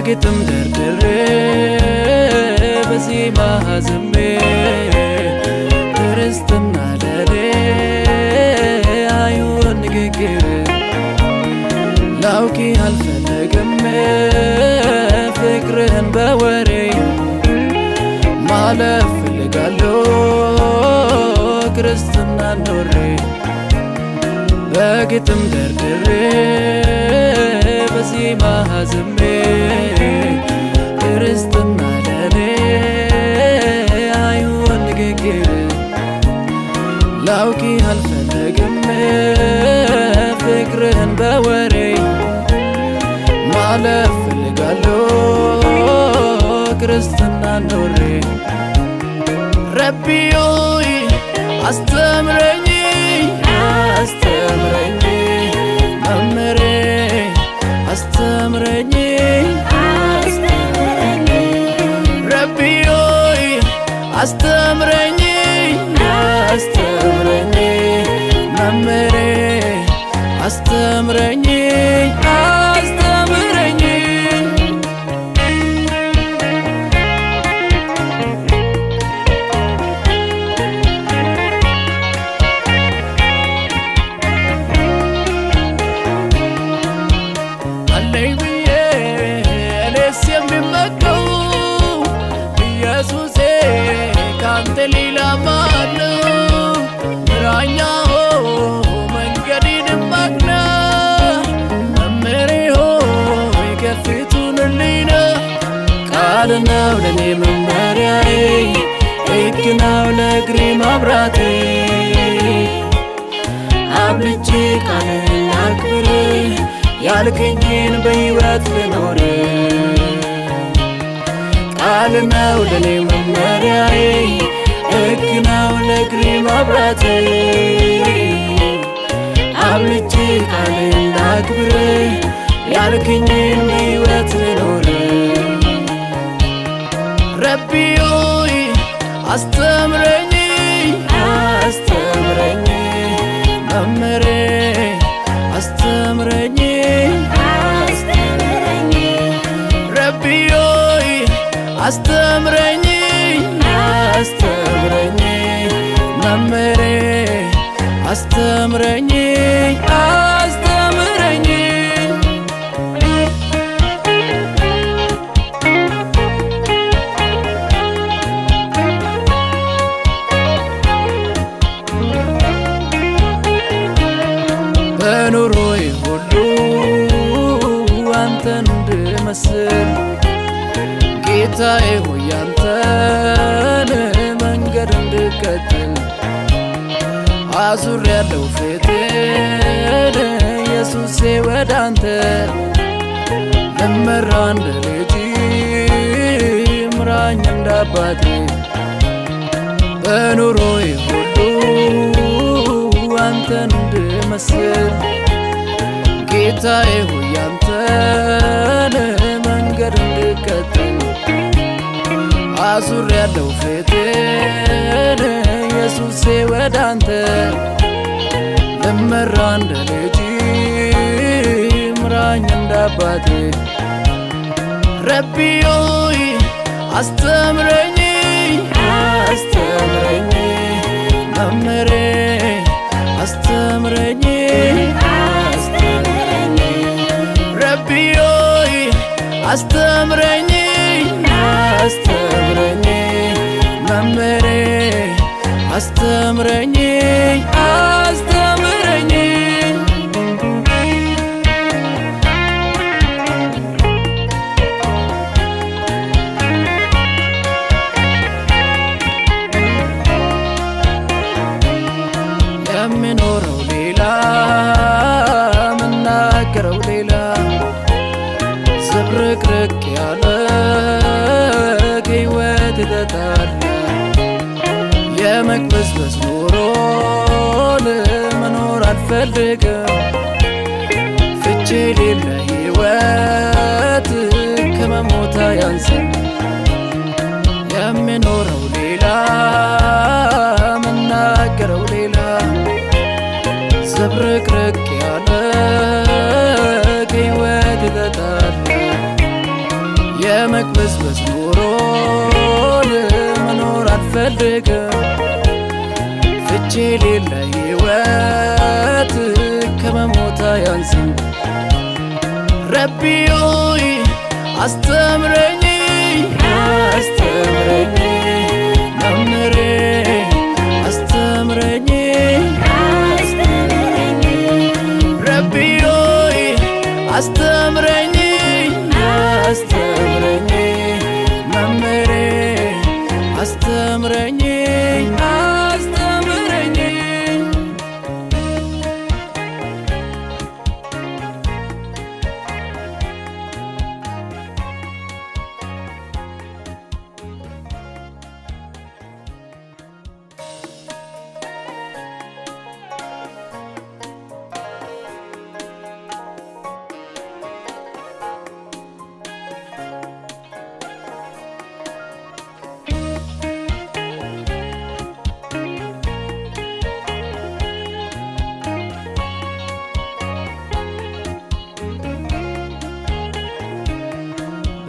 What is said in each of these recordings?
በግጥም ደርድሬ በዜማ አዝሜ ክርስትና ለኔ አይሆን ንግግር ላውቂ አልፈለግም ፍቅርህን በወሬ ማለፍ ፈልጋለሁ ክርስትና ኖሬ በግጥም ደርድሬ በዜማ አዝሜ ክርስትና ለኔ አይሆን ንግግር ላውቂ አልፈለግም ፍቅርህን በወሬ ማለፍ ፈልጋለሁ ክርስትና ኖሬ ረቢዮይ አስተምረኝ አስተምረኝ መምህሬ አስተምረኝ አስተምረኝ ረቢዮይ አስተምረኝ አስተምረኝ መምህሬ አስተምረኝ አስተምረኝ አለኝ ብዬ እኔስ የሚመካው ኢየሱሴ ካንተ ሌላ ማን ነው? ምራኛው መንገዴንም አቅና መምህሬ ሆይ ከፊቱንልኝ ቃል ነው ለኔ መመሪያዬ ሕግ ነው ለእግሬ ማብራቴ አብልጬ ቃልህን ላክብር ያልከኝን በሕይወት ልኖር ቃል ነው ለኔ መመሪያዬ ሕግ ነው ለእግሬ ማብራቴ አብልጬ ቃልህን ላክብር ያልከኝን በሕይወት ልኖር ረቢዮይ አስተምረኝ አስተምረኝ መምህሬ አስተምረኝ አስተምረኝ ረቢዮይ አስተምረኝ አስተምረኝ መምህሬ አስተምረኝ አስተምረኝ በኑሮዬ ሁሉ አንተን እንድመስል ጌታዬ ሆይ አንተን መንገድ እንድከተል አዙሬያለሁ ፊቴን ኢየሱሴ ወደ አንተ ልመራ እንደ ልጅ ምራኝ እንደ አባቴ በኑሮዬ ሁሉ አንተን እንድመስል ጌታዬ ሆይ አንተን መንገድ እንድከተል አዙሬያለሁ ፊቴን ኢየሱሴ ወደ አንተ ልመራ እንደ ልጅ ምራኝ እንደ አባቴ ረቢዮይ አስተምረኝ አስተምረኝ መምህሬ አስተምረኝ አስተምረኝ ረቢዮይ አስተምረኝ አስተምረኝ መምህሬ አስተምረኝ አስተምረኝ የምኖረው ሌላ ምናገረው ሌላ ዝብርቅርቅ ያለ ከሕይወት ተጣላ የመቅበዝበዝ ኑሮን መኖር አልፈልግም ፍቺ የሌለ ሕይወት ከመሞት አያንስም የምኖረው ሌላ ምናገረው ሌላ ዝብርቅርቅ ያለ ከሕይወት ተጣላ በመቅበዝበዝ ኑሮን መኖር አልፈልግም። ፍቺ የሌለ ሕይወት ከመሞት አያንስም። ረቢ ሆይ አስተምረኝ አስተምረኝ መምህሬ አስተምረኝ አስተምረኝ ረቢ ሆይ አስተምረኝ አስተምረኝ መምህሬ አስተምረኝ አስተምረኝ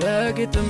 በግጥም